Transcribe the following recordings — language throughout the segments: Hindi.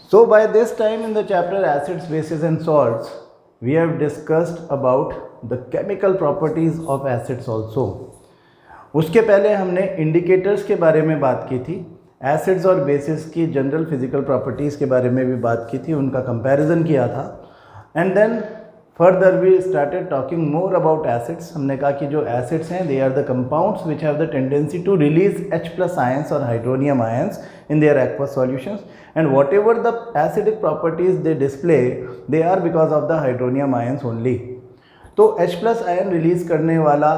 So by this time in the chapter acids, bases and salts, we have discussed about the chemical properties of acids also. उसके पहले हमने इंडिकेटर्स के बारे में बात की थी, एसिड्स और बेसिस की जनरल फिजिकल प्रॉपर्टीज़ के बारे में भी बात की थी, उनका कंपैरिजन किया था. And then further we started talking more about acids. हमने कहा कि जो एसिड्स हैं they are the compounds which have the tendency to release H+ ions और hydronium ions in their aqueous solutions, and whatever the acidic properties they display, they are because of the hydronium ions only. तो H+ आयन रिलीज करने वाला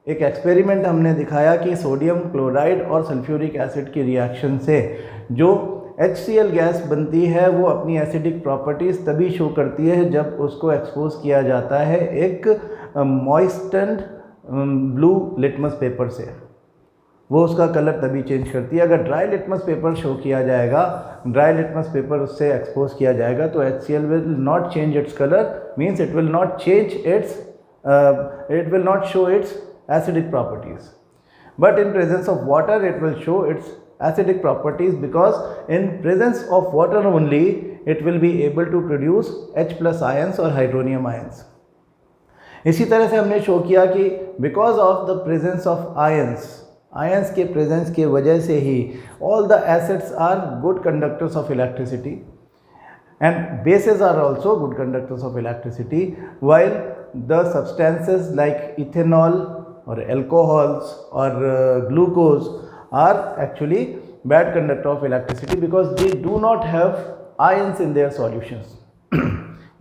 एक एक्सपेरिमेंट हमने दिखाया कि सोडियम क्लोराइड और सल्फ्यूरिक एसिड की रिएक्शन से जो HCl गैस बनती है वो अपनी एसिडिक प्रॉपर्टीज़ तभी शो करती है जब उसको एक्सपोज किया जाता है एक मॉइस्टेंड ब्लू लिटमस पेपर से. वो उसका कलर तभी चेंज करती है. अगर ड्राई लिटमस पेपर शो किया जाएगा, ड्राई लिटमस पेपर उससे एक्सपोज किया जाएगा तो HCl will not change its colour, means it will not change it's it will not show its acidic properties. But in presence of water it will show its acidic properties, because in presence of water only it will be able to produce H+ ions और hydronium ions. इसी तरह से हमने शो किया कि because of the presence of ions के प्रेजेंस के वजह से ही all the acids are good conductors of electricity and bases are also good conductors of electricity, while the substances like ethanol or alcohols or glucose are actually bad conductor of electricity because they do not have ions in their solutions.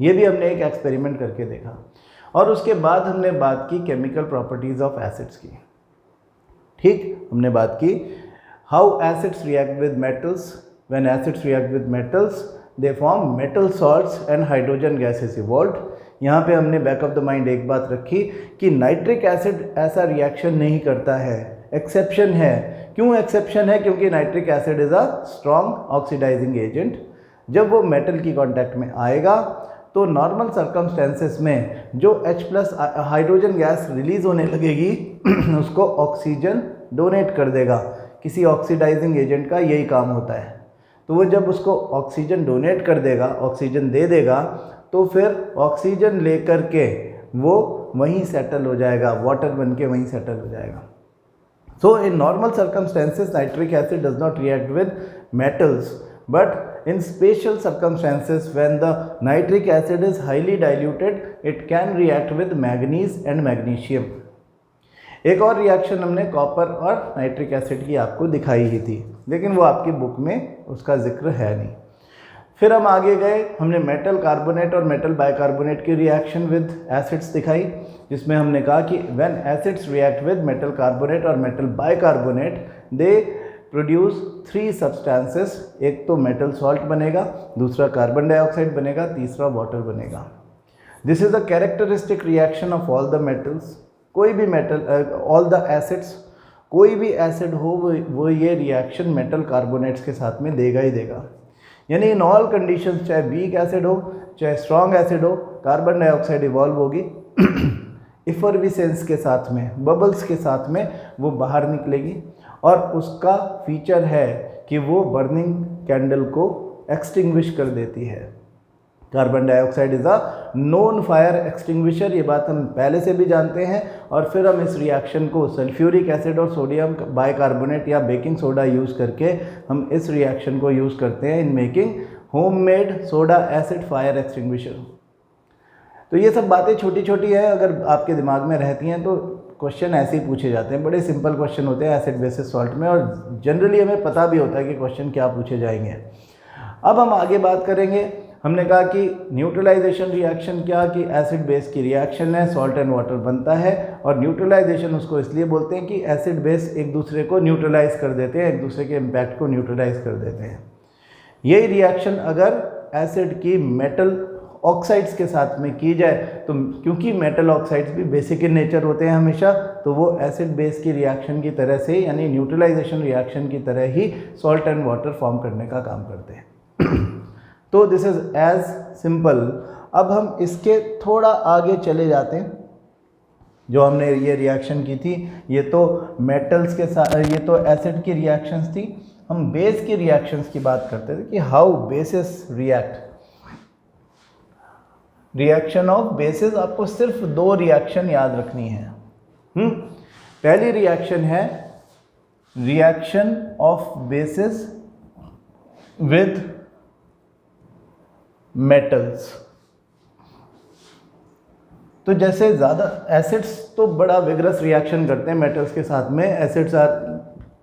ये भी हमने एक एक्सपेरिमेंट करके देखा. और उसके बाद हमने बात की केमिकल प्रॉपर्टीज़ ऑफ एसिड्स की. ठीक, हमने बात की how acids react with metals. When acids react with metals they form metal salts and hydrogen gas is evolved. यहाँ पे हमने बैक ऑफ द माइंड एक बात रखी कि नाइट्रिक एसिड ऐसा रिएक्शन नहीं करता है, एक्सेप्शन है. क्यों एक्सेप्शन है? क्योंकि nitric acid is a strong oxidising agent. जब वो मेटल की कॉन्टैक्ट में आएगा तो नॉर्मल सर्कमस्टेंसेस में जो H+ हाइड्रोजन गैस रिलीज़ होने लगेगी उसको ऑक्सीजन डोनेट कर देगा. किसी ऑक्सीडाइजिंग एजेंट का यही काम होता है. तो वो जब उसको ऑक्सीजन डोनेट कर देगा, ऑक्सीजन दे देगा, तो फिर ऑक्सीजन लेकर के वो वहीं सेटल हो जाएगा, वाटर बन के वहीं सेटल हो जाएगा. So in normal circumstances nitric acid does not react with metals, but in special circumstances when the nitric acid is highly diluted it can react with manganese and magnesium. एक और रिएक्शन हमने कॉपर और नाइट्रिक एसिड की आपको दिखाई ही थी, लेकिन वो आपकी बुक में उसका जिक्र है नहीं. फिर हम आगे गए, हमने मेटल कार्बोनेट और मेटल बाइकार्बोनेट की रिएक्शन विद एसिड्स दिखाई, जिसमें हमने कहा कि when acids react with metal carbonate और metal bicarbonate they produce 3 substances. एक तो मेटल सॉल्ट बनेगा, दूसरा कार्बन डाइऑक्साइड बनेगा, तीसरा वाटर बनेगा. This is the characteristic reaction of all the metals. कोई भी मेटल, ऑल द एसिड्स, कोई भी एसिड हो वो ये रिएक्शन मेटल कार्बोनेट्स के साथ में देगा ही देगा. यानी इन ऑल कंडीशंस, चाहे वीक एसिड हो चाहे स्ट्रॉन्ग एसिड हो, कार्बन डाइऑक्साइड इवॉल्व होगी. इफरविसेंस के साथ में, बबल्स के साथ में वो बाहर निकलेगी, और उसका फीचर है कि वो बर्निंग कैंडल को एक्सटिंग्विश कर देती है. Carbon dioxide is a known fire extinguisher. ये बात हम पहले से भी जानते हैं. और फिर हम इस रिएक्शन को सल्फ्यूरिक एसिड और सोडियम बाइकार्बोनेट या बेकिंग सोडा यूज़ करके हम इस रिएक्शन को यूज़ करते हैं in making homemade soda acid fire extinguisher. तो ये सब बातें छोटी छोटी हैं, अगर आपके दिमाग में रहती हैं तो क्वेश्चन ऐसे ही पूछे जाते हैं. बड़े सिंपल क्वेश्चन होते हैं एसिड बेसिस सॉल्ट में, और जनरली हमें पता भी होता है कि क्वेश्चन क्या पूछे जाएंगे. अब हम आगे बात करेंगे. हमने कहा कि न्यूट्रलाइजेशन रिएक्शन क्या, कि एसिड बेस की रिएक्शन है, सॉल्ट एंड वाटर बनता है, और न्यूट्रलाइजेशन उसको इसलिए बोलते हैं कि एसिड बेस एक दूसरे को न्यूट्रलाइज कर देते हैं, एक दूसरे के इम्पैक्ट को न्यूट्रलाइज कर देते हैं. यही रिएक्शन अगर एसिड की मेटल ऑक्साइड्स के साथ में की जाए तो, क्योंकि मेटल ऑक्साइड्स भी बेसिक इन नेचर होते हैं हमेशा, तो वो एसिड बेस की रिएक्शन की तरह से, यानी न्यूट्रलाइजेशन रिएक्शन की तरह ही सॉल्ट एंड वाटर फॉर्म करने का काम करते हैं. तो दिस इज़ एज सिंपल. अब हम इसके थोड़ा आगे चले जाते हैं. जो हमने ये रिएक्शन की थी, ये तो मेटल्स के साथ, ये तो एसिड की रिएक्शंस थी. हम बेस की रिएक्शंस की बात करते थे कि how basis react. Reaction of basis, आपको सिर्फ 2 रिएक्शन याद रखनी है। पहली रिएक्शन है reaction of basis with metals. तो जैसे ज़्यादा एसिड्स तो बड़ा विगरस रिएक्शन करते हैं मेटल्स के साथ में, acids are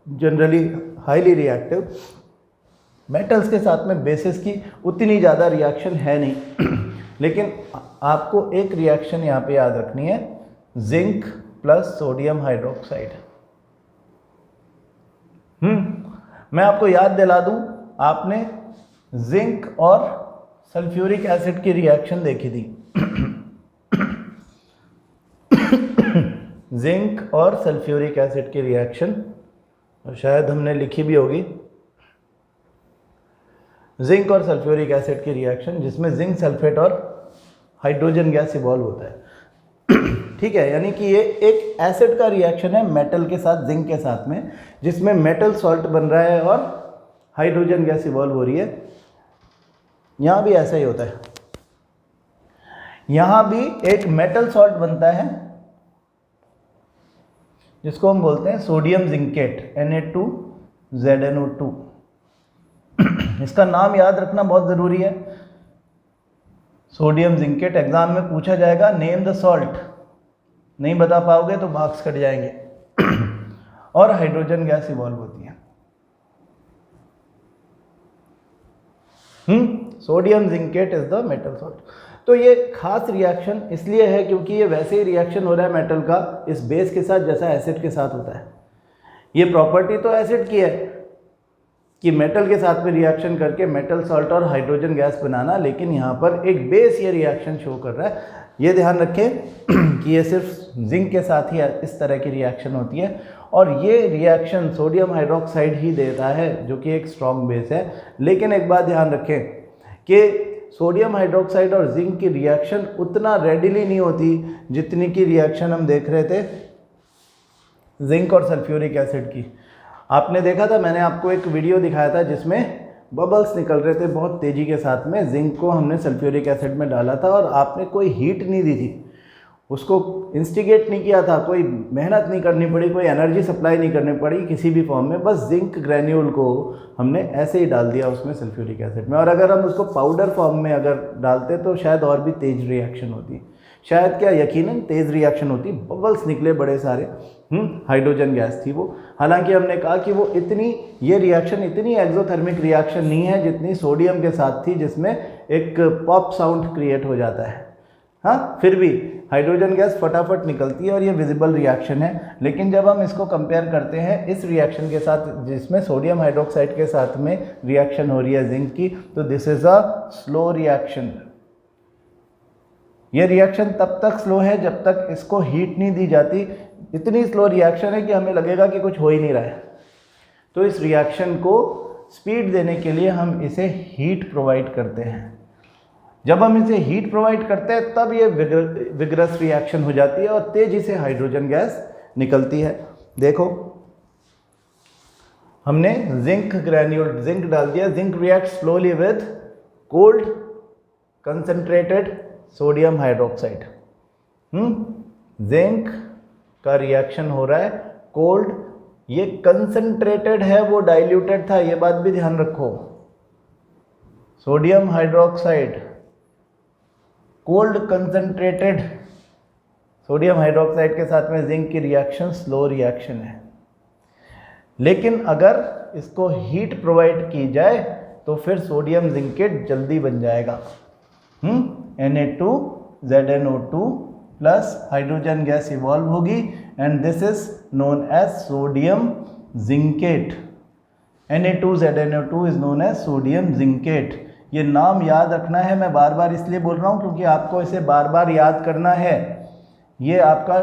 generally highly reactive. Metals के साथ में बेसिस की उतनी ज़्यादा रिएक्शन है नहीं लेकिन आपको एक रिएक्शन यहाँ पे याद रखनी है, जिंक प्लस सोडियम हाइड्रोक्साइड। मैं आपको याद दिला दूं, आपने जिंक और सल्फ्यूरिक एसिड की रिएक्शन देखी थी जिंक और सल्फ्यूरिक एसिड की रिएक्शन, और शायद हमने लिखी भी होगी, जिंक और सल्फ्यूरिक एसिड की रिएक्शन जिसमें जिंक सल्फेट और हाइड्रोजन गैस इवॉल्व होता है ठीक है, यानी कि ये एक एसिड का रिएक्शन है मेटल के साथ, जिंक के साथ में, जिसमें मेटल सॉल्ट बन रहा है और हाइड्रोजन गैस इवॉल्व हो रही है। यहाँ भी ऐसा ही होता है, यहाँ भी एक मेटल सॉल्ट बनता है जिसको हम बोलते हैं सोडियम जिंकेट, Na2ZnO2 इसका नाम याद रखना बहुत ज़रूरी है, सोडियम जिंकेट। एग्जाम में पूछा जाएगा नेम द सॉल्ट, नहीं बता पाओगे तो मार्क्स कट जाएंगे और हाइड्रोजन गैस इवॉल्व होती है। Sodium zincate is the metal salt. तो ये खास रिएक्शन इसलिए है क्योंकि ये वैसे ही रिएक्शन हो रहा है मेटल का इस बेस के साथ जैसा एसिड के साथ होता है। ये प्रॉपर्टी तो एसिड की है कि मेटल के साथ में रिएक्शन करके मेटल सॉल्ट और हाइड्रोजन गैस बनाना, लेकिन यहाँ पर एक बेस ये रिएक्शन शो कर रहा है। ये ध्यान रखें कि ये सिर्फ जिंक के साथ ही इस तरह की रिएक्शन होती है और ये रिएक्शन सोडियम हाइड्रोक्साइड ही देता है जो कि एक स्ट्रॉन्ग बेस है। लेकिन एक बात ध्यान रखें कि सोडियम हाइड्रोक्साइड और जिंक की रिएक्शन उतना रेडिली नहीं होती जितनी की रिएक्शन हम देख रहे थे जिंक और सल्फ्यूरिक एसिड की। आपने देखा था, मैंने आपको एक वीडियो दिखाया था जिसमें बबल्स निकल रहे थे बहुत तेज़ी के साथ में, जिंक को हमने सल्फ्यूरिक एसिड में डाला था और आपने कोई हीट नहीं दी थी, उसको इंस्टिगेट नहीं किया था, कोई मेहनत नहीं करनी पड़ी, कोई एनर्जी सप्लाई नहीं करनी पड़ी किसी भी फॉर्म में, बस जिंक ग्रैन्यूल को हमने ऐसे ही डाल दिया उसमें सल्फ्यूरिक एसिड में। और अगर हम उसको पाउडर फॉर्म में अगर डालते तो शायद और भी तेज़ रिएक्शन होती, शायद क्या यकीनन तेज़ रिएक्शन होती, बबल्स निकले बड़े सारे, हाइड्रोजन गैस थी वो। हालांकि हमने कहा कि वो इतनी, ये रिएक्शन इतनी एक्सोथर्मिक रिएक्शन नहीं है जितनी सोडियम के साथ थी जिसमें एक पॉप साउंड क्रिएट हो जाता है। हाँ, फिर भी हाइड्रोजन गैस फटाफट निकलती है और ये विजिबल रिएक्शन है। लेकिन जब हम इसको कंपेयर करते हैं इस रिएक्शन के साथ जिसमें सोडियम हाइड्रोक्साइड के साथ में रिएक्शन हो रही है जिंक की, तो this is a slow reaction. ये रिएक्शन तब तक स्लो है जब तक इसको हीट नहीं दी जाती। इतनी स्लो रिएक्शन है कि हमें लगेगा कि कुछ हो ही नहीं रहा है। तो इस रिएक्शन को स्पीड देने के लिए हम इसे हीट प्रोवाइड करते हैं। जब हम इसे हीट प्रोवाइड करते हैं तब ये विगरस रिएक्शन हो जाती है और तेजी से हाइड्रोजन गैस निकलती है। देखो, हमने जिंक ग्रैन्यूल, जिंक डाल दिया, zinc react slowly with cold concentrated sodium hydroxide. Zinc का रिएक्शन हो रहा है कोल्ड, ये कंसंट्रेटेड है, वो डाइल्यूटेड था, ये बात भी ध्यान रखो। Sodium hydroxide cold concentrated sodium hydroxide के साथ में जिंक की रिएक्शन स्लो रिएक्शन है। लेकिन अगर इसको हीट प्रोवाइड की जाए तो फिर सोडियम जिंकेट जल्दी बन जाएगा। Na2ZnO2 plus hydrogen gas evolve होगी and this is known as sodium zincate. Na2ZnO2 is known as sodium zincate. ये नाम याद रखना है, मैं बार बार इसलिए बोल रहा हूँ क्योंकि आपको इसे बार बार याद करना है। ये आपका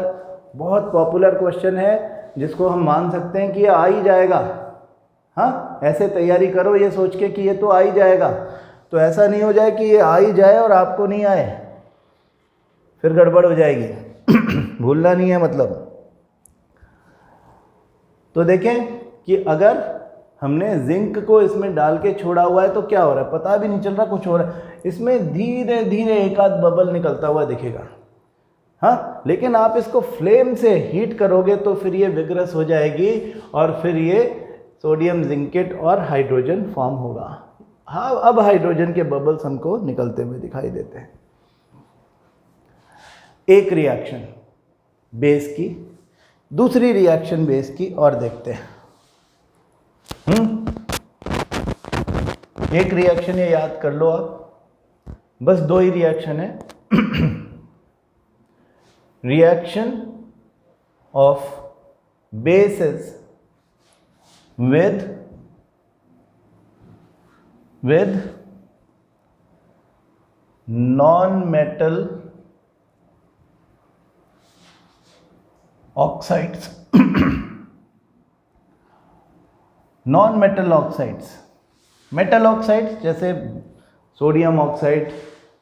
बहुत पॉपुलर क्वेश्चन है जिसको हम मान सकते हैं कि ये आ ही जाएगा। हाँ, ऐसे तैयारी करो ये सोच के कि ये तो आ ही जाएगा, तो ऐसा नहीं हो जाए कि ये आ ही जाए और आपको नहीं आए, फिर गड़बड़ हो जाएगी भूलना नहीं है मतलब। तो देखें कि अगर हमने जिंक को इसमें डाल के छोड़ा हुआ है तो क्या हो रहा है, पता भी नहीं चल रहा कुछ हो रहा है। इसमें धीरे धीरे एक आध बबल निकलता हुआ दिखेगा, हाँ, लेकिन आप इसको फ्लेम से हीट करोगे तो फिर ये विग्रस हो जाएगी और फिर ये सोडियम जिंकेट और हाइड्रोजन फॉर्म होगा। हाँ, अब हाइड्रोजन के बबल्स हमको निकलते हुए दिखाई देते हैं। एक रिएक्शन बेस की, दूसरी रिएक्शन बेस की और देखते हैं। एक रिएक्शन ये याद कर लो आप, बस दो ही रिएक्शन है। Reaction of bases with non-metal oxides. Non metal oxides, metal oxides जैसे sodium oxide,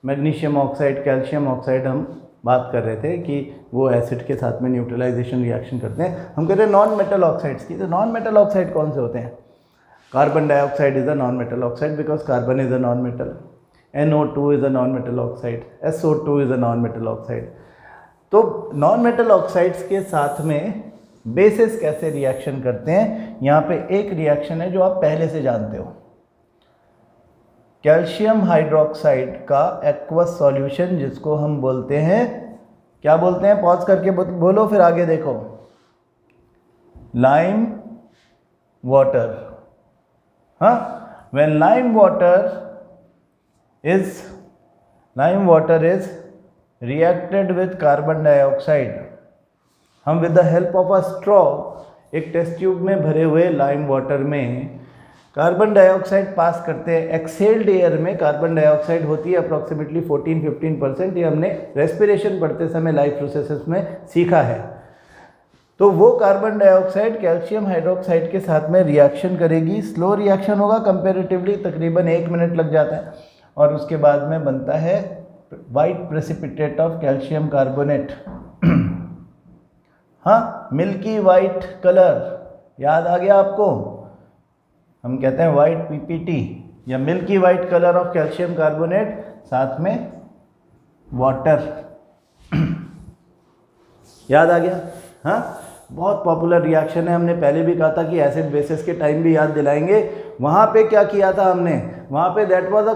magnesium oxide, calcium oxide हम बात कर रहे थे कि वो एसिड के साथ में न्यूट्रलाइजेशन रिएक्शन करते हैं। हम कह रहे हैं नॉन मेटल ऑक्साइड्स की। तो नॉन मेटल ऑक्साइड कौन से होते हैं? Carbon dioxide is a non metal oxide because carbon is a non metal, NO2 is a non metal oxide, SO2 is a non metal oxide. तो नॉन मेटल ऑक्साइड्स के साथ में बेसिस कैसे रिएक्शन करते हैं, यहाँ पे एक रिएक्शन है जो आप पहले से जानते हो, कैल्शियम हाइड्रोक्साइड का एक्वस सॉल्यूशन, जिसको हम बोलते हैं, क्या बोलते हैं? पॉज करके बोलो फिर आगे देखो। Lime water. हाँ, when lime water is reacted with carbon dioxide, हम with the help of a straw एक टेस्ट ट्यूब में भरे हुए लाइम वाटर में कार्बन डाइऑक्साइड पास करते हैं। एक्सेल्ड एयर में कार्बन डाइऑक्साइड होती है अप्रॉक्सीमेटली 14-15%। ये हमने रेस्पिरेशन पढ़ते समय लाइफ प्रोसेसेस में सीखा है। तो वो कार्बन डाइऑक्साइड कैल्शियम हाइड्रोक्साइड के साथ में रिएक्शन करेगी। स्लो रिएक्शन होगा कंपैरेटिवली, तकरीबन 1 मिनट लग जाता है, और उसके बाद में बनता है white precipitate of calcium carbonate. हाँ, मिल्की वाइट कलर याद आ गया आपको? हम कहते हैं वाइट PPT या milky white colour of calcium carbonate, साथ में वाटर। याद आ गया? हाँ, बहुत पॉपुलर रिएक्शन है। हमने पहले भी कहा था कि एसिड बेसिस के टाइम भी याद दिलाएंगे। वहाँ पे क्या किया था हमने? वहाँ पे that was a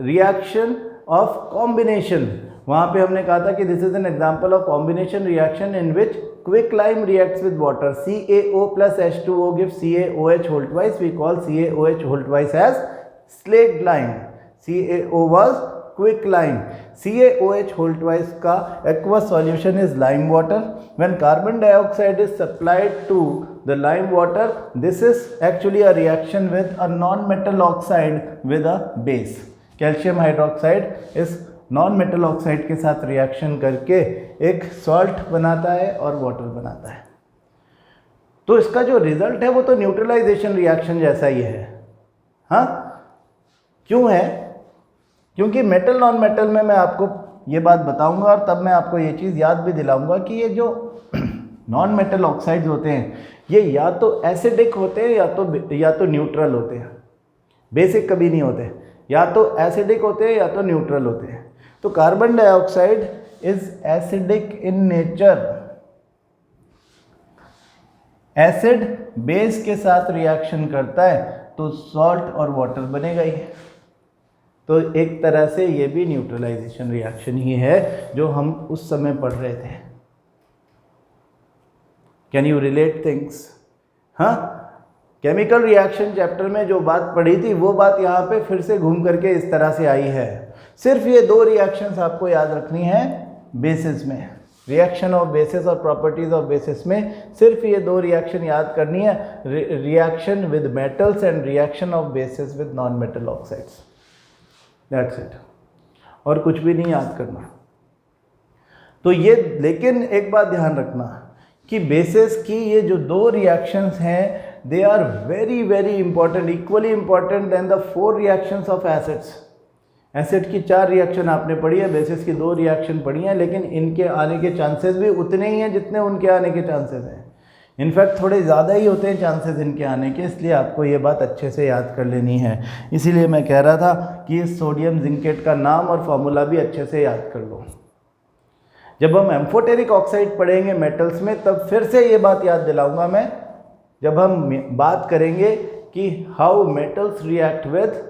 reaction of combination. वहाँ पे हमने कहा था कि this is an example of combination reaction in which quicklime reacts with water. CaO plus H2O gives CaOH whole twice. We call CaOH whole twice as slaked lime. CaO was quicklime. CaOH whole twice का aqueous solution is lime water. When carbon dioxide is supplied to the lime water, this is actually a reaction with a non-metal oxide with a base. Calcium hydroxide is non metal oxide के साथ रिएक्शन करके एक सॉल्ट बनाता है और वाटर बनाता है। तो इसका जो रिजल्ट है वो तो न्यूट्रलाइजेशन रिएक्शन जैसा ही है। हाँ, क्यों है? क्योंकि मेटल नॉन मेटल में मैं आपको ये बात बताऊंगा और तब मैं आपको ये चीज़ याद भी दिलाऊंगा कि ये जो नॉन मेटल ऑक्साइड्स होते हैं ये या तो एसिडिक होते हैं या तो न्यूट्रल होते हैं। बेसिक कभी नहीं होते, या तो एसिडिक होते हैं या तो न्यूट्रल होते हैं। तो carbon dioxide is acidic in nature. Acid base के साथ रिएक्शन करता है तो सॉल्ट और वाटर बनेगा ही। तो एक तरह से ये भी न्यूट्रलाइजेशन रिएक्शन ही है जो हम उस समय पढ़ रहे थे। Can you relate things? हाँ, केमिकल रिएक्शन चैप्टर में जो बात पढ़ी थी वो बात यहाँ पे फिर से घूम करके इस तरह से आई है। सिर्फ ये दो रिएक्शंस आपको याद रखनी है बेसिस में, रिएक्शन ऑफ बेसिस और प्रॉपर्टीज ऑफ बेसिस में सिर्फ ये दो रिएक्शन याद करनी है, reaction with metals and reaction of basis with non metal oxides. That's it, और कुछ भी नहीं याद करना। तो ये, लेकिन एक बात ध्यान रखना कि बेसिस की ये जो दो रिएक्शंस हैं they are very important, equally important than the 4 reactions of acids. Acid की 4 रिएक्शन आपने पढ़ी है, बेसिस की 2 रिएक्शन पढ़ी हैं, लेकिन इनके आने के चांसेस भी उतने ही हैं जितने उनके आने के चांसेस हैं। इनफैक्ट थोड़े ज़्यादा ही होते हैं चांसेस इनके आने के, इसलिए आपको ये बात अच्छे से याद कर लेनी है। इसीलिए मैं कह रहा था कि इस सोडियम जिंकेट का नाम और फॉर्मूला भी अच्छे से याद कर लो। जब हम एम्फोटेरिक ऑक्साइड पढ़ेंगे मेटल्स में, तब फिर से ये बात याद दिलाऊंगा मैं, जब हम बात करेंगे कि how metals react with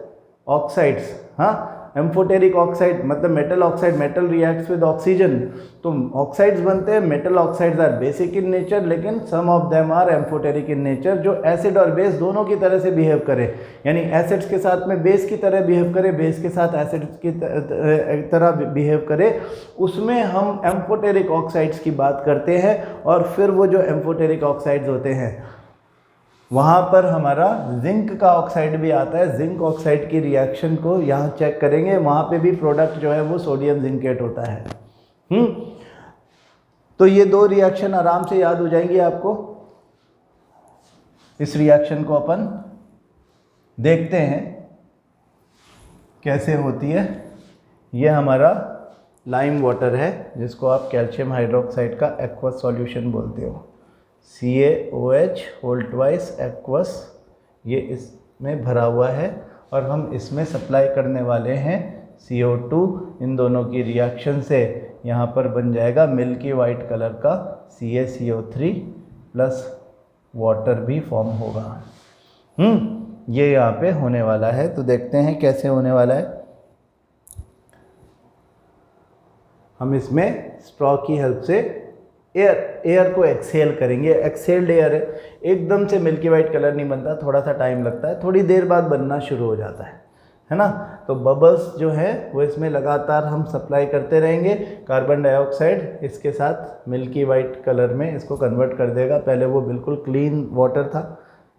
oxides. हाँ, एम्फोटेरिक ऑक्साइड मतलब metal oxide, metal reacts with oxygen, तो ऑक्साइड्स बनते हैं। Metal oxides are basic in nature, लेकिन some of them are amphoteric in nature, जो एसिड और बेस दोनों की तरह से बिहेव करे, यानी एसिड्स के साथ में बेस की तरह बिहेव करे, बेस के साथ एसिड की तरह बिहेव करे, उसमें हम एम्फोटेरिक ऑक्साइड्स की बात करते हैं। और फिर वो जो एम्फोटेरिक ऑक्साइड्स होते हैं, वहाँ पर हमारा जिंक का ऑक्साइड भी आता है। जिंक ऑक्साइड की रिएक्शन को यहाँ चेक करेंगे, वहाँ पे भी प्रोडक्ट जो है वो सोडियम जिंकेट होता है। तो ये दो रिएक्शन आराम से याद हो जाएंगी आपको। इस रिएक्शन को अपन देखते हैं कैसे होती है। ये हमारा लाइम वाटर है, जिसको आप कैल्शियम हाइड्रोक्साइड का एक्वस सॉल्यूशन बोलते हो, CaOH होल ट्वाइस एक्वस, ये इसमें भरा हुआ है और हम इसमें सप्लाई करने वाले हैं CO2। इन दोनों की रिएक्शन से यहाँ पर बन जाएगा मिल्की वाइट कलर का CaCO3 प्लस वाटर भी फॉर्म होगा। ये यहाँ पे होने वाला है, तो देखते हैं कैसे होने वाला है। हम इसमें स्ट्रॉ की हेल्प से एयर को एक्सेल करेंगे। एक्सेल्ड एयर है, एकदम से मिल्की वाइट कलर नहीं बनता, थोड़ा सा टाइम लगता है, थोड़ी देर बाद बनना शुरू हो जाता है ना। तो बबल्स जो है वो इसमें लगातार हम सप्लाई करते रहेंगे। कार्बन डाइऑक्साइड इसके साथ मिल्की वाइट कलर में इसको कन्वर्ट कर देगा। पहले वो बिल्कुल क्लीन वाटर था,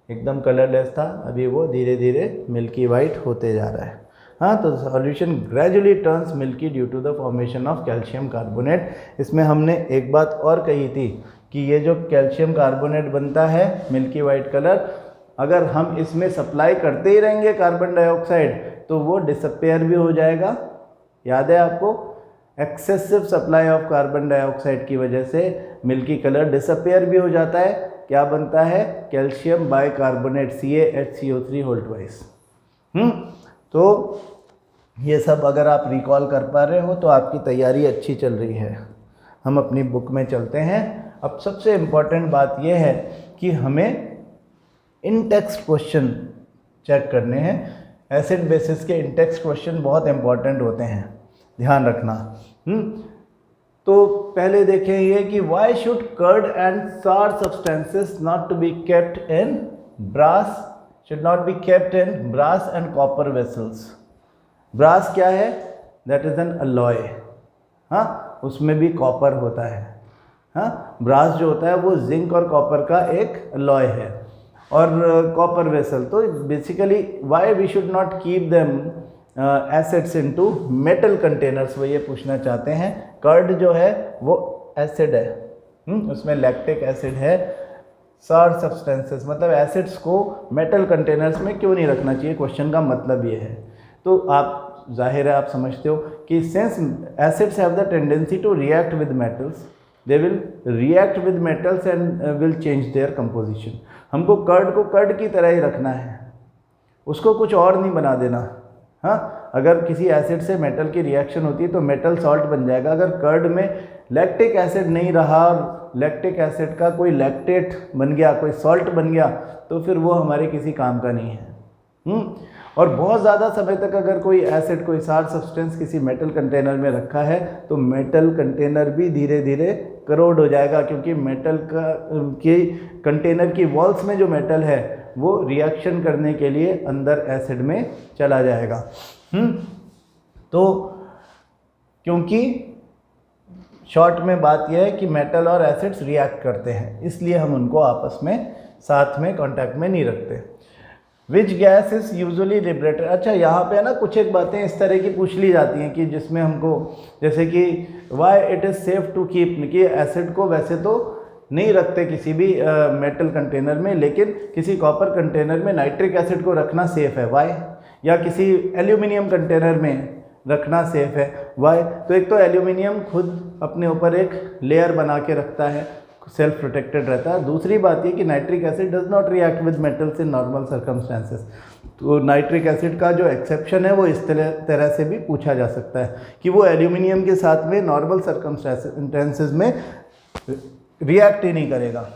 एकदम कलरलेस था, अभी वो धीरे धीरे मिल्की वाइट होते जा रहा है। हाँ, तो solution gradually turns milky due to the formation of calcium carbonate. इसमें हमने एक बात और कही थी कि ये जो कैल्शियम कार्बोनेट बनता है मिल्की वाइट कलर, अगर हम इसमें सप्लाई करते ही रहेंगे कार्बन डाइऑक्साइड तो वो डिसअपेयर भी हो जाएगा। याद है आपको, excessive supply of carbon dioxide की वजह से मिल्की कलर डिसअपेयर भी हो जाता है। क्या बनता है? Calcium bicarbonate CaHCO3 whole twice. तो ये सब अगर आप रिकॉल कर पा रहे हो तो आपकी तैयारी अच्छी चल रही है। हम अपनी बुक में चलते हैं। अब सबसे इम्पॉर्टेंट बात यह है कि हमें इन टेक्स्ट क्वेश्चन चेक करने हैं। एसिड बेसिस के इन टेक्स्ट क्वेश्चन बहुत इम्पॉर्टेंट होते हैं, ध्यान रखना। तो पहले देखें ये कि why should curd and sour substances not to be kept in brass, should not be kept in brass and copper vessels. Brass क्या है? That is an alloy। हाँ, उसमें भी कॉपर होता है। हाँ, ब्रास जो होता है वो जिंक और कॉपर का एक अलॉय है। और कॉपर वेसल, तो basically why we should not keep them acids into metal containers, वो ये पूछना चाहते हैं। कर्ड जो है वो एसिड है, उसमें लैक्टिक एसिड है। सार सब्सटेंसेस मतलब एसिड्स को मेटल कंटेनर्स में क्यों नहीं रखना चाहिए, क्वेश्चन का मतलब ये है। तो आप जाहिर है आप समझते हो कि since acids have the tendency to react with metals, they will react with metals and will change their composition. हमको कर्ड को कर्ड की तरह ही रखना है, उसको कुछ और नहीं बना देना। हाँ, अगर किसी एसिड से मेटल की रिएक्शन होती है तो मेटल सॉल्ट बन जाएगा। अगर कर्ड में लैक्टिक एसिड नहीं रहा और लैक्टिक एसिड का कोई लैक्टेट बन गया, कोई सॉल्ट बन गया, तो फिर वो हमारे किसी काम का नहीं है। और बहुत ज़्यादा समय तक अगर कोई एसिड, कोई सार सब्सटेंस किसी मेटल कंटेनर में रखा है तो मेटल कंटेनर भी धीरे धीरे करोड हो जाएगा, क्योंकि मेटल की कंटेनर की वॉल्स में जो मेटल है वो रिएक्शन करने के लिए अंदर एसिड में चला जाएगा। तो क्योंकि शॉर्ट में बात यह है कि मेटल और एसिड्स रिएक्ट करते हैं, इसलिए हम उनको आपस में साथ में कांटेक्ट में नहीं रखते। Which gas is usually liberated. अच्छा, यहाँ पे है ना कुछ एक बातें इस तरह की पूछ ली जाती हैं कि जिसमें हमको, जैसे कि why it is safe to keep, कि एसिड को वैसे तो नहीं रखते किसी भी मेटल कंटेनर में, लेकिन किसी कॉपर कंटेनर में नाइट्रिक एसिड को रखना सेफ़ है, वाई? या किसी एल्यूमिनियम कंटेनर में रखना सेफ़ है, वाई? तो एक तो एल्यूमिनियम खुद अपने ऊपर एक लेयर बना के रखता है, सेल्फ प्रोटेक्टेड रहता है। दूसरी बात ये कि nitric acid does not react with metals in normal circumstances. तो नाइट्रिक एसिड का जो एक्सेप्शन है वो इस तरह से भी पूछा जा सकता है कि वो एल्यूमिनियम के साथ में नॉर्मल सर्कमस्टेंसेस में रिएक्ट ही नहीं करेगा।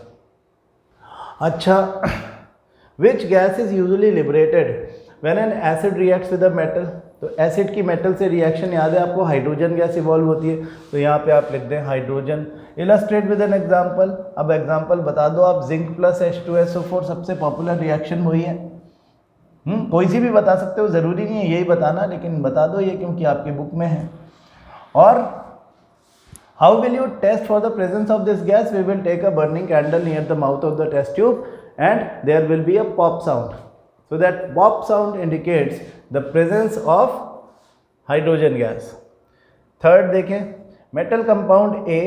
अच्छा, which gas is usually liberated when an acid reacts with a metal. तो एसिड की मेटल से रिएक्शन याद है आपको, हाइड्रोजन गैस इवॉल्व होती है। तो यहाँ पे आप लिख दें hydrogen. Illustrate with an example. अब एग्जांपल बता दो आप। जिंक प्लस H2SO4 सबसे पॉपुलर रिएक्शन वही है। कोई सी भी बता सकते हो, ज़रूरी नहीं है यही बताना, लेकिन बता दो ये क्योंकि आपकी बुक में है। और how will you test for the presence of this gas? We will take a burning candle near the mouth of the test tube and there will be a pop sound. So that pop sound indicates the presence of hydrogen gas. Third देखें, metal compound A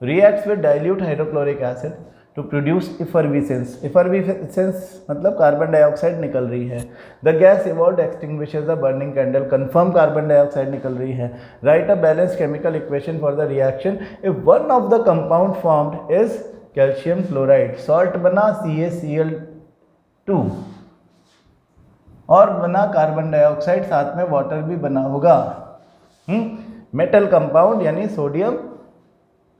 reacts with dilute hydrochloric acid to produce effervescence. Effervescence मतलब कार्बन डाइऑक्साइड निकल रही है. The gas evolved extinguishes the burning candle. Confirm carbon dioxide निकल रही है. Write a balanced chemical equation for the reaction if one of the compound formed is calcium chloride. Salt बना CaCl2 और बना कार्बन डाइऑक्साइड, साथ में वाटर भी बना होगा. मेटल कंपाउंड यानी सोडियम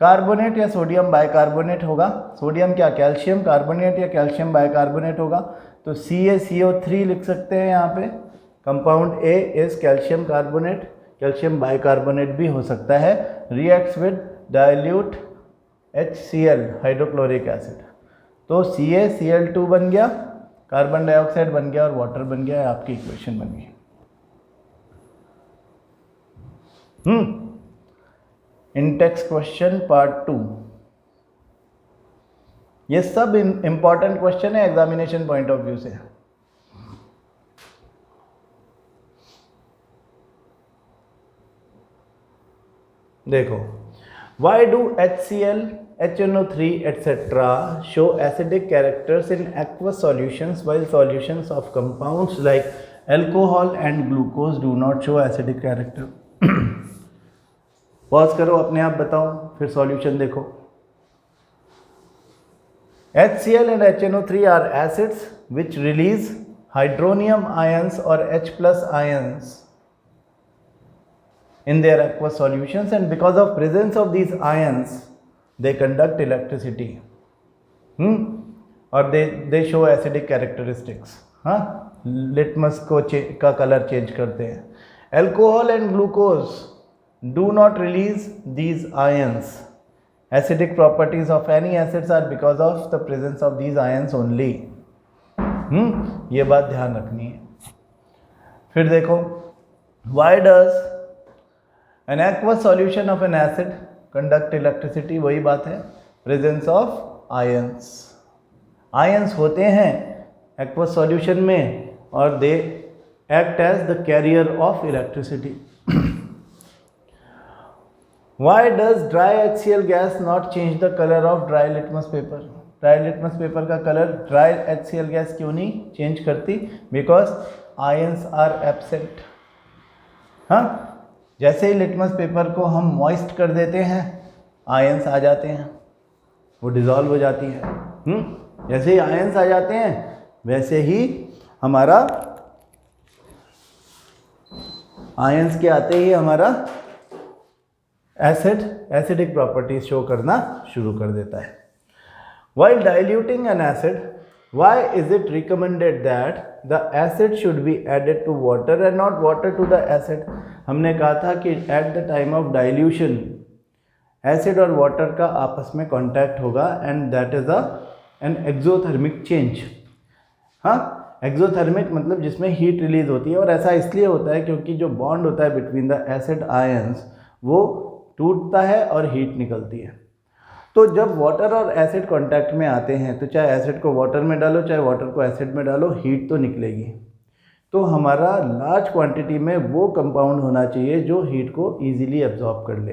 कार्बोनेट या सोडियम बाइकार्बोनेट होगा. सोडियम क्या, कैल्शियम कार्बोनेट या कैल्शियम बाइकार्बोनेट होगा. तो CaCO3 लिख सकते हैं यहाँ पे. Compound A is calcium carbonate, calcium bicarbonate भी हो सकता है. Reacts with dilute HCl hydrochloric acid. तो CaCl2 बन गया, कार्बन डाइऑक्साइड बन गया और वाटर बन गया. आपकी इक्वेशन बन गई. Intex question part 2. ये सब इंपॉर्टेंट क्वेश्चन है एग्जामिनेशन पॉइंट ऑफ व्यू से. देखो, why do HCl, HNO3 etc. show acidic characters in aqueous solutions while solutions of compounds like alcohol and glucose do not show acidic character? Pause करो, अपने आप बताओ, फिर सॉल्यूशन देखो. HCl and HNO3 are acids which release hydronium ions or H+ ions in their aqueous solutions, and because of presence of these ions they conduct electricity. और they show acidic characteristics. Litmus को का कलर चेंज करते हैं. Alcohol and glucose do not release these ions. Acidic properties of any acids are because of the presence of these ions only. ये बात ध्यान रखनी है. फिर देखो, why does an aqueous solution of an acid conduct electricity? वही बात है, presence of ions. ions होते हैं aqueous solution में और they act as the carrier of electricity. Why does dry HCl gas not change the color of dry litmus paper? Dry litmus paper का कलर dry HCl गैस क्यों नहीं चेंज करती? Because ions are absent. जैसे ही लिटमस पेपर को हम मॉइस्ट कर देते हैं, आयंस आ जाते हैं, वो डिज़ोल्व हो जाती है. जैसे ही आयंस आ जाते हैं वैसे ही हमारा आयंस के आते ही हमारा एसिडिक प्रॉपर्टीज शो करना शुरू कर देता है. While diluting an acid, why is it recommended that the acid should be added to water and not water to the acid? हमने कहा था कि at the time of dilution acid और water का आपस में contact होगा and that is an exothermic change. Exothermic मतलब जिसमें हीट रिलीज होती है, और ऐसा इसलिए होता है क्योंकि जो बॉन्ड होता है बिटवीन द एसिड आयंस वो टूटता है और हीट निकलती है. तो जब वाटर और एसिड कांटेक्ट में आते हैं तो चाहे एसिड को वाटर में डालो चाहे वाटर को एसिड में डालो, हीट तो निकलेगी. तो हमारा लार्ज क्वांटिटी में वो कंपाउंड होना चाहिए जो हीट को इजीली एब्जॉर्ब कर ले.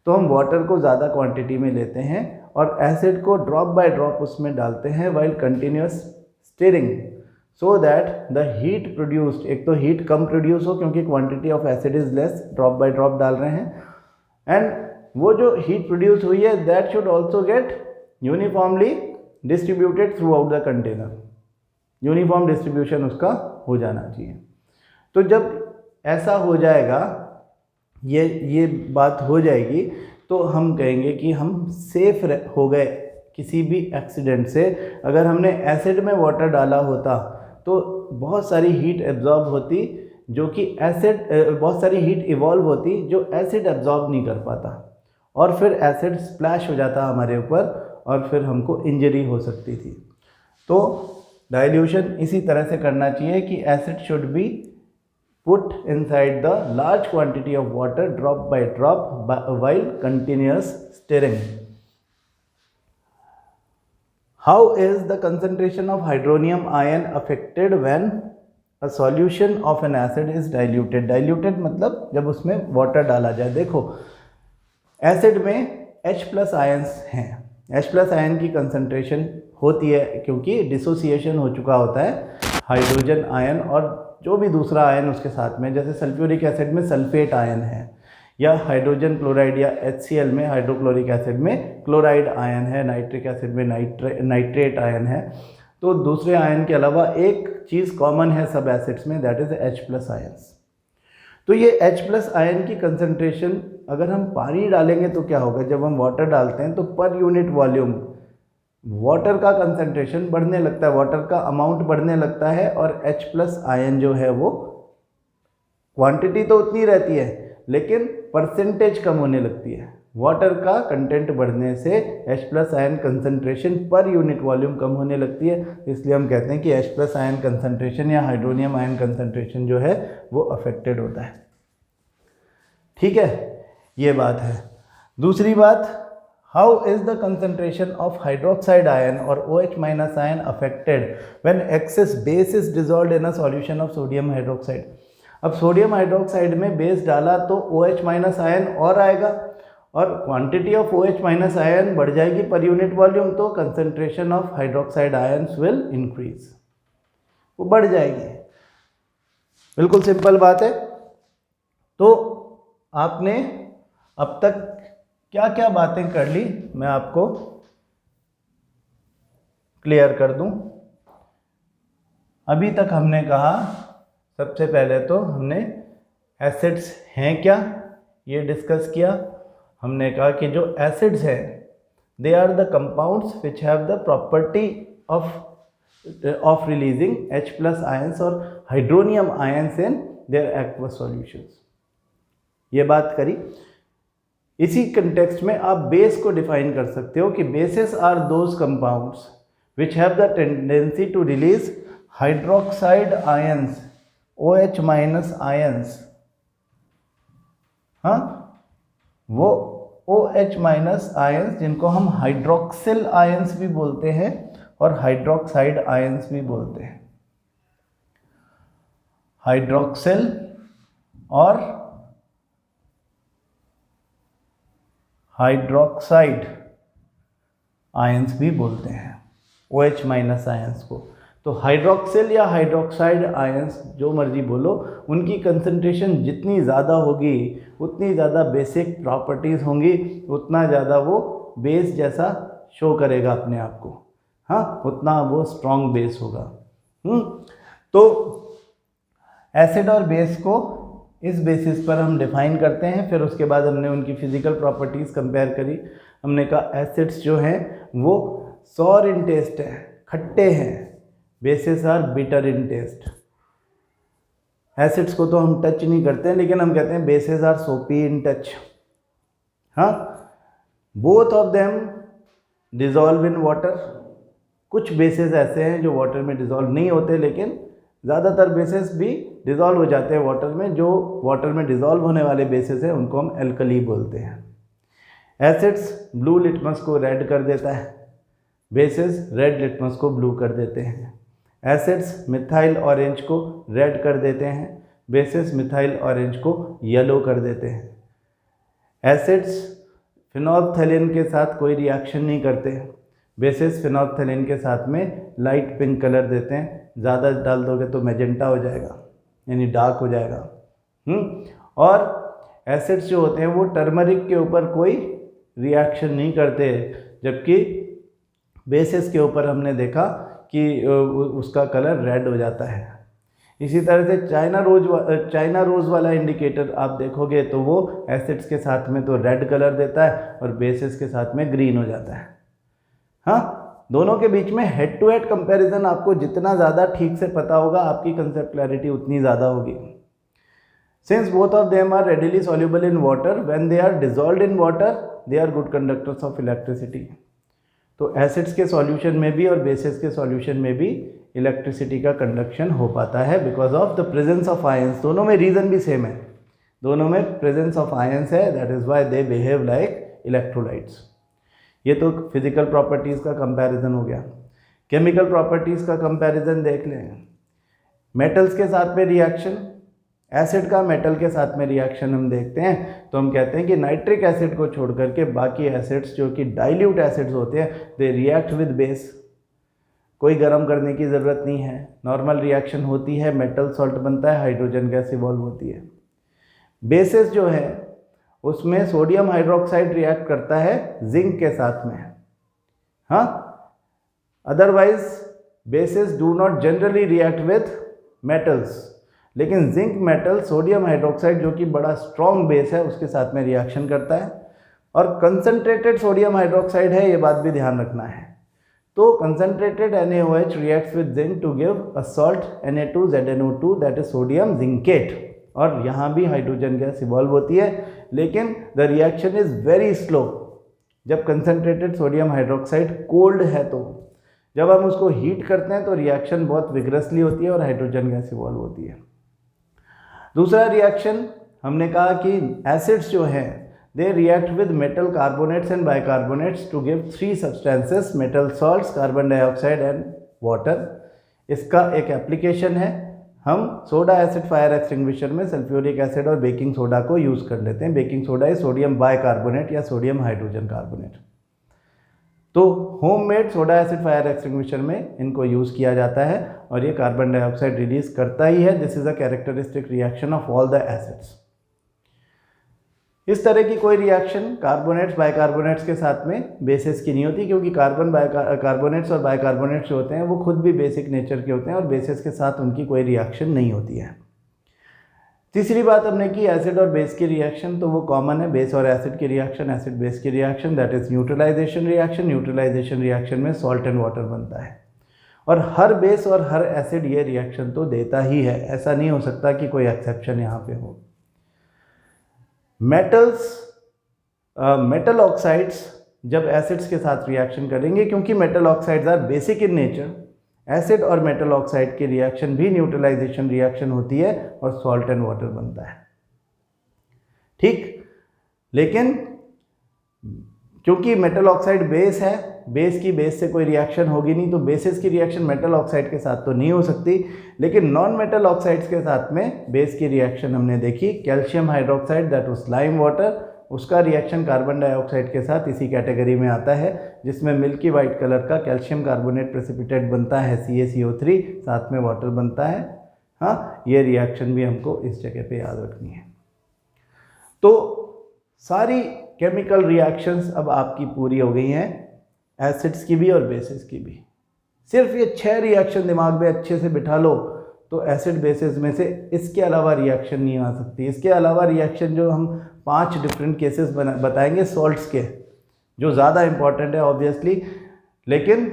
तो हम वाटर को ज़्यादा क्वांटिटी में लेते हैं और एसिड को ड्रॉप बाय ड्रॉप उसमें डालते हैं while continuous stirring, so that the heat produced, एक तो हीट कम प्रोड्यूस हो क्योंकि quantity of acid is less, drop by drop डाल रहे हैं, एंड वो जो हीट प्रोड्यूस हुई है that should also get uniformly distributed through out the container, uniform distribution उसका हो जाना चाहिए। तो जब ऐसा हो जाएगा, ये बात हो जाएगी, तो हम कहेंगे कि हम सेफ हो गए किसी भी एक्सीडेंट से। अगर हमने एसिड में वाटर डाला होता तो बहुत सारी हीट एब्जॉर्ब होती, जो कि बहुत सारी हीट इवॉल्व होती जो एसिड एब्जॉर्ब नहीं कर पाता, और फिर एसिड स्प्लैश हो जाता हमारे ऊपर और फिर हमको इंजरी हो सकती थी। तो डाइल्यूशन इसी तरह से करना चाहिए कि acid should be put inside the large quantity of water drop by drop while continuous stirring. How is the concentration of hydronium ion affected when a solution of an acid is diluted? Diluted मतलब जब उसमें वाटर डाला जाए। देखो एसिड में H+ आयन्स हैं, H+ आयन की कंसंट्रेशन होती है क्योंकि डिसोसिएशन हो चुका होता है हाइड्रोजन आयन और जो भी दूसरा आयन उसके साथ में, जैसे सल्फ्यूरिक एसिड में सल्फेट आयन है, या हाइड्रोजन क्लोराइड या HCl में हाइड्रोक्लोरिक एसिड में क्लोराइड आयन है, नाइट्रिक एसिड में नाइट्रेट आयन है। तो दूसरे आयन के अलावा एक चीज़ कॉमन है सब एसिड्स में, दैट इज़ H+ आयन्स। तो ये H+ आयन की कंसंट्रेशन अगर हम पानी डालेंगे तो क्या होगा, जब हम वाटर डालते हैं तो पर यूनिट वॉल्यूम वाटर का कंसंट्रेशन बढ़ने लगता है, वाटर का अमाउंट बढ़ने लगता है, और H+ आयन जो है वो क्वांटिटी तो उतनी रहती है लेकिन परसेंटेज कम होने लगती है। वाटर का कंटेंट बढ़ने से H+ ion concentration per unit volume कम होने लगती है, इसलिए हम कहते हैं कि H+ आयन कंसंट्रेशन या हाइड्रोनियम आयन कंसंट्रेशन जो है वो अफेक्टेड होता है। ठीक है, ये बात है। दूसरी बात, how is the concentration of hydroxide ion और OH- ion affected when excess base is dissolved in a solution of sodium hydroxide? अब सोडियम हाइड्रोक्साइड में बेस डाला तो OH- आयन और आएगा और क्वांटिटी ऑफ OH- आयन बढ़ जाएगी पर यूनिट वॉल्यूम, तो concentration of hydroxide ions will increase, वो बढ़ जाएगी। बिल्कुल सिंपल बात है। तो आपने अब तक क्या क्या बातें कर ली, मैं आपको क्लियर कर दूं। अभी तक हमने कहा, सबसे पहले तो हमने एसिड्स हैं क्या ये डिस्कस किया। हमने कहा कि जो एसिड्स हैं they are the compounds which have the property of releasing H+ ions और hydronium ions in their aqueous solutions, ये बात करी। इसी कंटेक्स्ट में आप बेस को डिफाइन कर सकते हो कि bases are those compounds which have the tendency to release hydroxide ions, OH- ions, हाँ, वो OH- आयंस जिनको हम हाइड्रोक्सिल आयंस भी बोलते हैं और हाइड्रोक्साइड आयंस भी बोलते हैं। हाइड्रोक्सिल और हाइड्रोक्साइड आयंस भी बोलते हैं OH- आयंस को। तो हाइड्रोक्सिल या हाइड्रोक्साइड आयंस जो मर्जी बोलो, उनकी कंसंट्रेशन जितनी ज़्यादा होगी उतनी ज़्यादा बेसिक प्रॉपर्टीज़ होंगी, उतना ज़्यादा वो बेस जैसा शो करेगा अपने आप को, हाँ, उतना वो स्ट्रॉन्ग बेस होगा। तो एसिड और बेस को इस बेसिस पर हम डिफाइन करते हैं। फिर उसके बाद हमने उनकी फिजिकल प्रॉपर्टीज़ कंपेयर करी। हमने कहा एसिड्स जो हैं वो सॉर इन टेस्ट है, खट्टे हैं, bases are bitter in taste. Acids को तो हम टच नहीं करते हैं लेकिन हम कहते हैं बेसिस आर सोपी इन टच, हाँ। Both of them dissolve in water. कुछ बेसिस ऐसे हैं जो वाटर में डिजॉल्व नहीं होते, लेकिन ज़्यादातर बेसिस भी डिजॉल्व हो जाते हैं वाटर में। जो वाटर में डिजॉल्व होने वाले बेसिस हैं उनको हम एल्कली बोलते हैं। एसिड्स ब्लू लिटमस को रेड कर देता है, बेसिस रेड लिटमस को ब्लू कर देते हैं। एसिड्स मिथाइल ऑरेंज को रेड कर देते हैं, बेसिस मिथाइल ऑरेंज को येलो कर देते हैं। एसिड्स फिनोल्फथैलीन के साथ कोई रिएक्शन नहीं करते, बेसिस फिनोल्फथैलीन के साथ में लाइट पिंक कलर देते हैं। ज़्यादा डाल दोगे तो मैजेंटा हो जाएगा, यानी डार्क हो जाएगा। और एसिड्स जो होते हैं वो टर्मरिक के ऊपर कोई रिएक्शन नहीं करते, जबकि बेसिस के ऊपर हमने देखा कि उसका कलर रेड हो जाता है। इसी तरह से चाइना रोज़ वाला इंडिकेटर आप देखोगे तो वो एसिड्स के साथ में तो रेड कलर देता है और बेसिस के साथ में ग्रीन हो जाता है। हाँ, दोनों के बीच में हेड टू हेड कंपैरिजन आपको जितना ज़्यादा ठीक से पता होगा, आपकी कंसेप्ट क्लैरिटी उतनी ज़्यादा होगी। Since both of them are readily soluble in water, when they are dissolved in water they are good conductors of electricity. तो एसिड्स के सॉल्यूशन में भी और बेसिस के सॉल्यूशन में भी इलेक्ट्रिसिटी का कंडक्शन हो पाता है because of the presence of ions. दोनों में रीज़न भी सेम है, दोनों में प्रेजेंस ऑफ आयंस है, that is why they behave like electrolytes. ये तो फिजिकल प्रॉपर्टीज़ का कंपैरिजन हो गया। केमिकल प्रॉपर्टीज़ का कंपैरिजन देख लें। मेटल्स के साथ में रिएक्शन, एसिड का मेटल के साथ में रिएक्शन हम देखते हैं तो हम कहते हैं कि नाइट्रिक एसिड को छोड़ करके बाकी एसिड्स जो कि डाइल्यूट एसिड्स होते हैं दे रिएक्ट विद बेस। कोई गर्म करने की ज़रूरत नहीं है, नॉर्मल रिएक्शन होती है, मेटल सॉल्ट बनता है, हाइड्रोजन गैस इवॉल्व होती है। बेसिस जो है उसमें सोडियम हाइड्रोक्साइड रिएक्ट करता है जिंक के साथ में। हाँ, otherwise basis do not generally react with metals, लेकिन जिंक मेटल सोडियम हाइड्रोक्साइड जो कि बड़ा स्ट्रॉन्ग बेस है उसके साथ में रिएक्शन करता है और कंसनट्रेटेड सोडियम हाइड्रोक्साइड है, ये बात भी ध्यान रखना है। तो concentrated NaOH reacts with zinc to give a salt Na2ZnO2 that is sodium zincate, और यहाँ भी हाइड्रोजन गैस इवॉल्व होती है, लेकिन the reaction is very slow. जब कंसनट्रेटेड सोडियम हाइड्रोक्साइड कोल्ड है तो जब हम उसको हीट करते हैं तो रिएक्शन बहुत विग्रसली होती है और हाइड्रोजन गैस इवॉल्व होती है। दूसरा रिएक्शन हमने कहा कि एसिड्स जो हैं they react with metal carbonates and bicarbonates to give 3 substances, metal salts, carbon dioxide and water. इसका एक एप्लीकेशन है, हम सोडा एसिड फायर एक्सटिंग्विशर में सल्फ्यूरिक एसिड और बेकिंग सोडा को यूज़ कर लेते हैं। बेकिंग सोडा है सोडियम बाइकार्बोनेट या सोडियम हाइड्रोजन कार्बोनेट। तो homemade soda acid fire extinguisher में इनको यूज़ किया जाता है और ये कार्बन डाइऑक्साइड रिलीज करता ही है। This is a characteristic reaction of all the acids. इस तरह की कोई रिएक्शन कार्बोनेट्स बाइकार्बोनेट्स के साथ में बेसिस की नहीं होती, क्योंकि कार्बोनेट्स और बाइकार्बोनेट्स जो होते हैं वो खुद भी बेसिक नेचर के होते हैं और बेसिस के साथ उनकी कोई रिएक्शन नहीं होती है। तीसरी बात हमने की एसिड और बेस की रिएक्शन, तो वो कॉमन है, बेस और एसिड की रिएक्शन, एसिड बेस की reaction, that is neutralisation reaction. Neutralisation reaction में सॉल्ट एंड वाटर बनता है और हर बेस और हर एसिड ये रिएक्शन तो देता ही है, ऐसा नहीं हो सकता कि कोई एक्सेप्शन यहाँ पे हो। मेटल ऑक्साइड्स जब एसिड्स के साथ रिएक्शन करेंगे, क्योंकि metal oxides are basic in nature, acid और मेटल ऑक्साइड की रिएक्शन भी न्यूट्रलाइजेशन रिएक्शन होती है और सॉल्ट एंड वाटर बनता है। ठीक, लेकिन क्योंकि मेटल ऑक्साइड बेस है, बेस की बेस से कोई रिएक्शन होगी नहीं, तो बेसिस की रिएक्शन मेटल ऑक्साइड के साथ तो नहीं हो सकती, लेकिन नॉन मेटल ऑक्साइड्स के साथ में बेस की रिएक्शन हमने देखी। Calcium hydroxide that was lime water, उसका रिएक्शन कार्बन डाइऑक्साइड के साथ इसी कैटेगरी में आता है, जिसमें मिल्की वाइट कलर का कैल्शियम कार्बोनेट प्रेसिपिटेट बनता है CaCO3, साथ में वाटर बनता है। हाँ, ये रिएक्शन भी हमको इस जगह पे याद रखनी है। तो सारी केमिकल रिएक्शंस अब आपकी पूरी हो गई हैं, एसिड्स की भी और बेसिस की भी। सिर्फ ये 6 रिएक्शन दिमाग में अच्छे से बिठा लो तो एसिड बेसिस में से इसके अलावा रिएक्शन नहीं आ सकती। इसके अलावा रिएक्शन जो हम 5 डिफरेंट केसेस बताएंगे सॉल्ट्स के, जो ज़्यादा इंपॉर्टेंट है ऑब्वियसली, लेकिन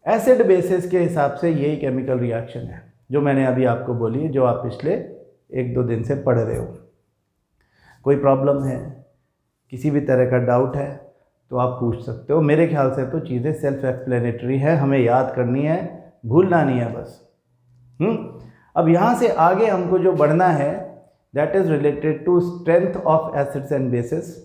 एसिड बेसिस के हिसाब से यही केमिकल रिएक्शन है जो मैंने अभी आपको बोली है, जो आप पिछले 1-2 दिन से पढ़ रहे हो। कोई प्रॉब्लम है, किसी भी तरह का डाउट है तो आप पूछ सकते हो। मेरे ख्याल से तो चीज़ें सेल्फ एक्सप्लेनेटरी है, हमें याद करनी है, भूलना नहीं है बस। अब यहाँ से आगे हमको जो बढ़ना है that is related to strength of acids and bases.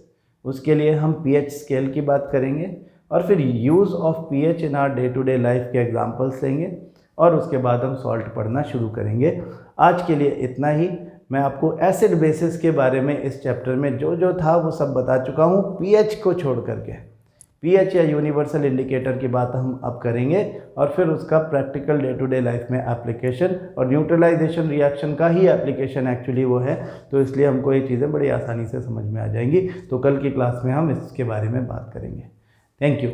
उसके लिए हम pH स्केल की बात करेंगे और फिर use of pH in our day to day life के एग्जांपल्स लेंगे और उसके बाद हम सॉल्ट पढ़ना शुरू करेंगे। आज के लिए इतना ही। मैं आपको एसिड बेसिस के बारे में इस चैप्टर में जो जो था वो सब बता चुका हूँ, pH को छोड़ करके। pH या यूनिवर्सल इंडिकेटर की बात हम अब करेंगे और फिर उसका practical day to day life में एप्लीकेशन, और न्यूट्रलाइजेशन रिएक्शन का ही एप्लीकेशन एक्चुअली वो है, तो इसलिए हमको ये चीज़ें बड़ी आसानी से समझ में आ जाएंगी। तो कल की क्लास में हम इसके बारे में बात करेंगे। Thank you.